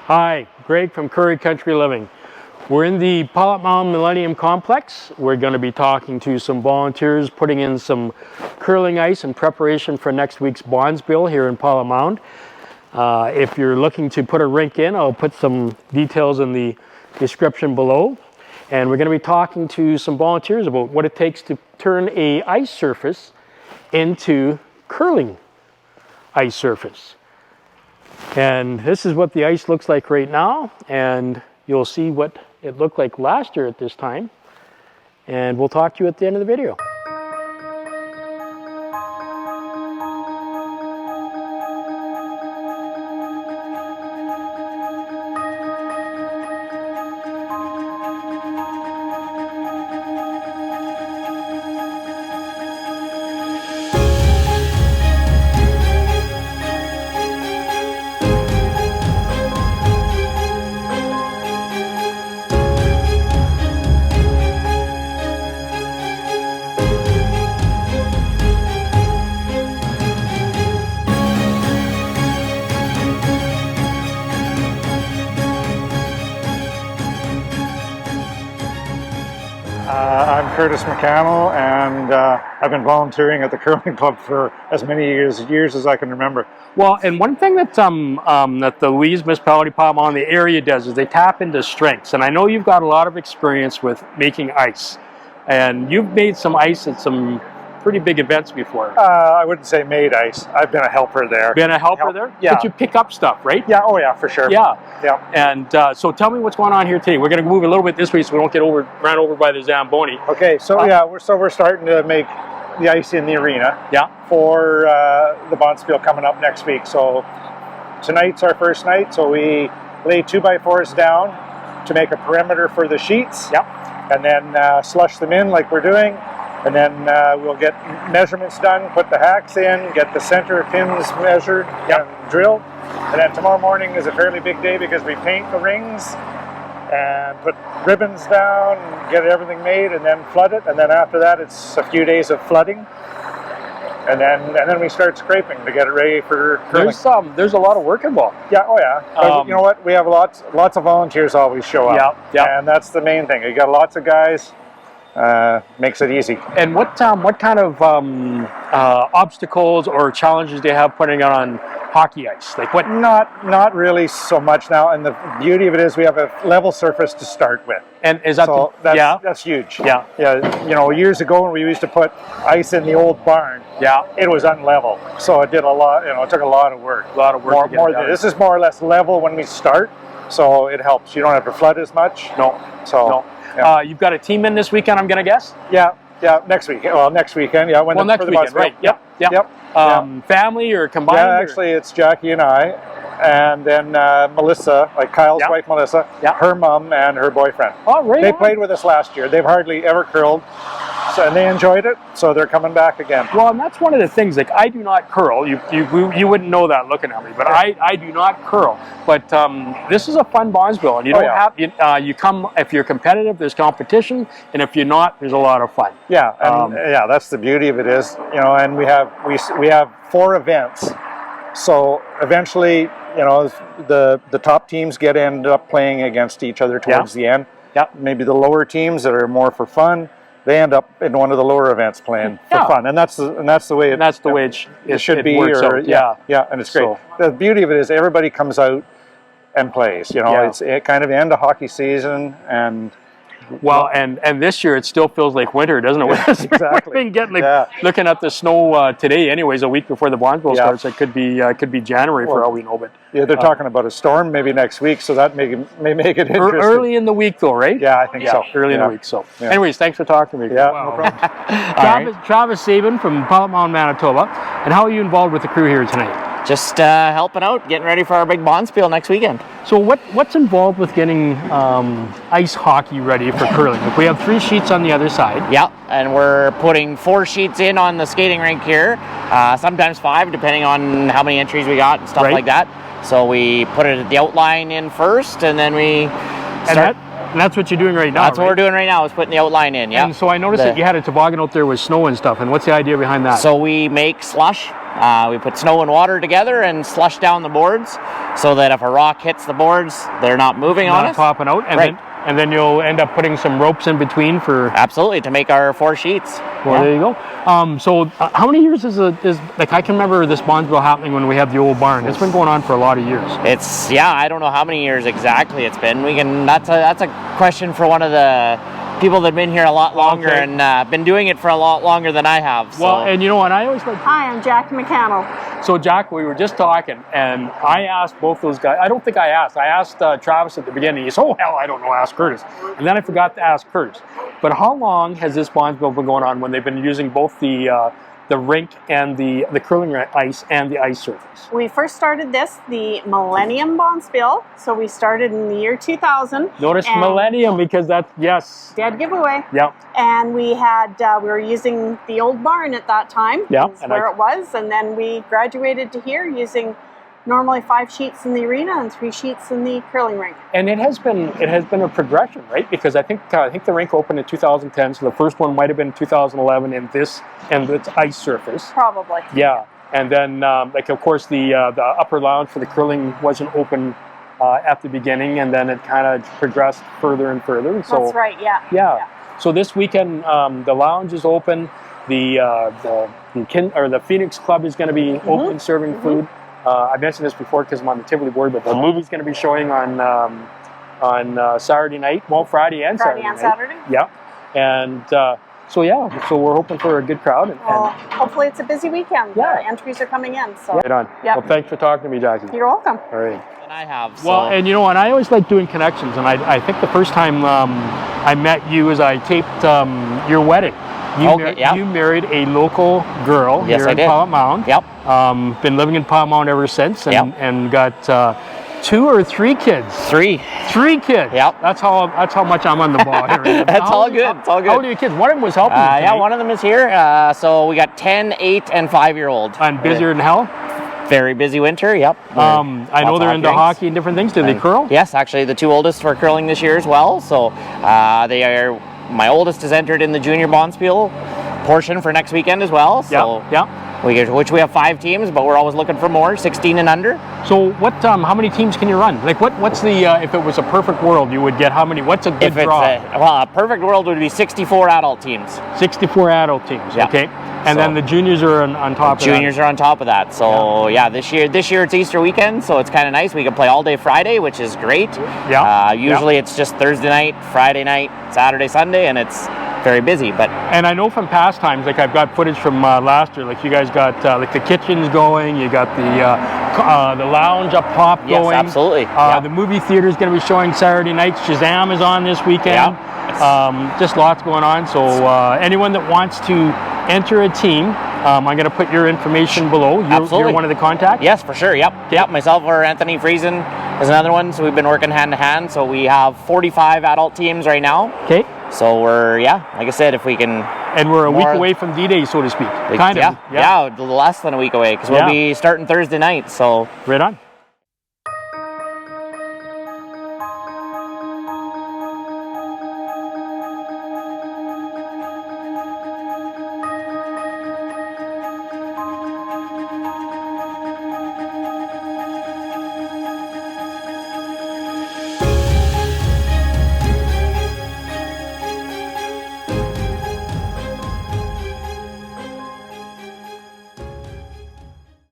Hi, Greg from Curry Country Living. We're in the Mound Millennium complex. We're going to be talking to some volunteers putting in some curling ice in preparation for next week's Bonspiel here in Mound. If you're looking to put a rink in, I'll put some details in the description below. And we're going to be talking to some volunteers about what it takes to turn a ice surface into curling ice surface. And this is what the ice looks like right now, and you'll see what it looked like last year at this time. And we'll talk to you at the end of the video. I'm Curtis McCannell, and I've been volunteering at the curling club for as many years as I can remember. Well, and one thing that that the Louise Municipality Mound, the area does is they tap into strengths. And I know you've got a lot of experience with making ice, and you've made some ice at some pretty big events before. I wouldn't say made ice. I've been a helper there. Been a helper there? Yeah. But you pick up stuff, right? Yeah. Oh, yeah, for sure. Yeah. Yeah. And so tell me what's going on here today. We're going to move a little bit this way so we don't get ran over by the Zamboni. Okay. So we're starting to make the ice in the arena. Yeah. For the Bonspiel coming up next week. So tonight's our first night. So we lay 2x4s down to make a perimeter for the sheets. Yep. And then slush them in like we're doing. And then we'll get measurements done, put the hacks in, get the center pins measured and drilled. And then tomorrow morning is a fairly big day because we paint the rings and put ribbons down, get everything made, and then flood it. And then after that, it's a few days of flooding. And then we start scraping to get it ready for curling. There's a lot of work involved. Yeah, oh yeah. You know what? We have lots of volunteers always show up. Yeah. And that's the main thing. You got lots of guys. Makes it easy. And what kind of obstacles or challenges do you have putting on hockey ice? Like what? Not really so much now. And the beauty of it is we have a level surface to start with. And is that that's huge. Yeah. Yeah. You know, years ago when we used to put ice in the old barn, it was unlevel. So it did a lot. You know, it took a lot of work. A lot of work. This is more or less level when we start, so it helps. You don't have to flood as much. No. So. Yeah. You've got a team in this weekend, I'm going to guess? Yeah, next week. Well, next weekend, yeah. Next weekend, right. Yep. Family or combined? Yeah, actually, it's Jackie and I, and then Melissa, like Kyle's wife, Melissa, her mom, and her boyfriend. Oh, right. They played with us last year. They've hardly ever curled, and they enjoyed it, so they're coming back again. Well, and that's one of the things, like, I do not curl. You wouldn't know that looking at me, but I do not curl. But this is a fun Bonspiel, and you don't you come, if you're competitive, there's competition, and if you're not, there's a lot of fun. Yeah, and that's the beauty of it is, you know, and we have 4 events, so eventually, you know, the top teams end up playing against each other towards the end. Yeah. Maybe the lower teams that are more for fun, they end up in one of the lower events playing for fun, and that's the way it should be. And it's great. So, the beauty of it is everybody comes out and plays. You know, it's kind of the end of hockey season, and and this year it still feels like winter, doesn't it? Exactly. We've been getting looking at the snow today, anyways. A week before the Bonspiel starts, it could be January for all we know. But they're talking about a storm maybe next week, so that may make it interesting. Early in the week, though, right? Yeah, I think so. Early in the week. So, anyways, thanks for talking to me. Yeah, no problem. Travis Sabin from Mound, Manitoba. And how are you involved with the crew here tonight? Just helping out, getting ready for our big Bonspiel next weekend. So what's involved with getting ice hockey ready for curling? Like we have 3 sheets on the other side. Yeah, and we're putting 4 sheets in on the skating rink here, sometimes 5, depending on how many entries we got and stuff like that. So we put the outline in first, and then we start. And that's what you're doing right now. That's what we're doing right now, is putting the outline in. Yeah. And so I noticed that you had a toboggan out there with snow and stuff. And what's the idea behind that? So we make slush We put snow and water together and slush down the boards so that if a rock hits the boards, they're not moving on Not us. popping out, and then you'll end up putting some ropes in between for. Absolutely, to make our 4 sheets. Well, there you go. So how many years is like, I can remember this Bonspiel happening when we had the old barn. It's been going on for a lot of years. It's, I don't know how many years exactly it's been. That's a question for one of the people that have been here a lot longer and been doing it for a lot longer than I have. So. Well, and you know, and I always like. Hi, I'm Jackie McCannell. So Jack, we were just talking, and I asked both those guys. I don't think I asked. I asked Travis at the beginning. He said, "Oh hell, I don't know." Ask Curtis, and then I forgot to ask Curtis. But how long has this Bonspiel been going on when they've been using both the rink and the curling ice and the ice surface? We first started the Millennium Bonspiel. So we started in the year 2000. Notice Millennium, because that's, yes. Dead giveaway. Yep. And we were using the old barn at that time. Yep. That's where it was. And then we graduated to here using normally 5 sheets in the arena and 3 sheets in the curling rink. And it has been a progression, right? Because I think the rink opened in 2010, so the first one might have been 2011 and its ice surface. Probably. Yeah, and then like, of course, the upper lounge for the curling wasn't open at the beginning, and then it kind of progressed further and further. So, that's right. Yeah. Yeah. So this weekend the lounge is open. The Phoenix Club is going to be open, serving food. I mentioned this before because I'm on the Tivoli board, but the movie's going to be showing on Saturday night, well, Friday and Saturday night. Saturday. Yeah, and so we're hoping for a good crowd. Well, hopefully it's a busy weekend. Yeah. Entries are coming in. So. Right on. Yep. Well, thanks for talking to me, Jackie. You're welcome. All right. And I have. So. Well, and you know, and I always like doing connections, and I think the first time I met you is I taped your wedding. You married a local girl here in Pilot Mound. Yep. Been living in Pilot Mound ever since, and got 2 or 3 kids. 3. 3 kids. Yep. That's how much I'm on the ball here. That's all good. It's all good. How old are your kids? One of them was helping you yeah, one of them is here. So we got 10, 8, and 5-year-old. And busier than hell? Very busy winter, yep. I know they're into hockey and different things. Do they curl? Yes, actually, the 2 oldest were curling this year as well. So my oldest is entered in the junior Bonspiel portion for next weekend as well. So which we have 5 teams, but we're always looking for more, 16 and under. So what? How many teams can you run? Like what's the if it was a perfect world, you would get how many? What's a good draw? A perfect world would be 64 adult teams. 64 adult teams. Yeah. Okay. And then the juniors are on top of that. Juniors are on top of that. So this year it's Easter weekend, so it's kind of nice. We can play all day Friday, which is great. Yeah. Usually it's just Thursday night, Friday night, Saturday, Sunday, and it's very busy. And I know from past times, like I've got footage from last year, like you guys got like the kitchens going, you got the lounge up top going. Yes, absolutely. The movie theater is going to be showing Saturday night. Shazam is on this weekend. Just lots going on. So anyone that wants to enter a team, I'm going to put your information below. You're one of the contacts? Yes, for sure. Yep. Myself or Anthony Friesen is another one. So we've been working hand to hand. So we have 45 adult teams right now. Okay. So we're, like I said, if we can... And we're a week away from D-Day, so to speak. Kind of. Yeah, less than a week away, because we'll be starting Thursday night, so... Right on.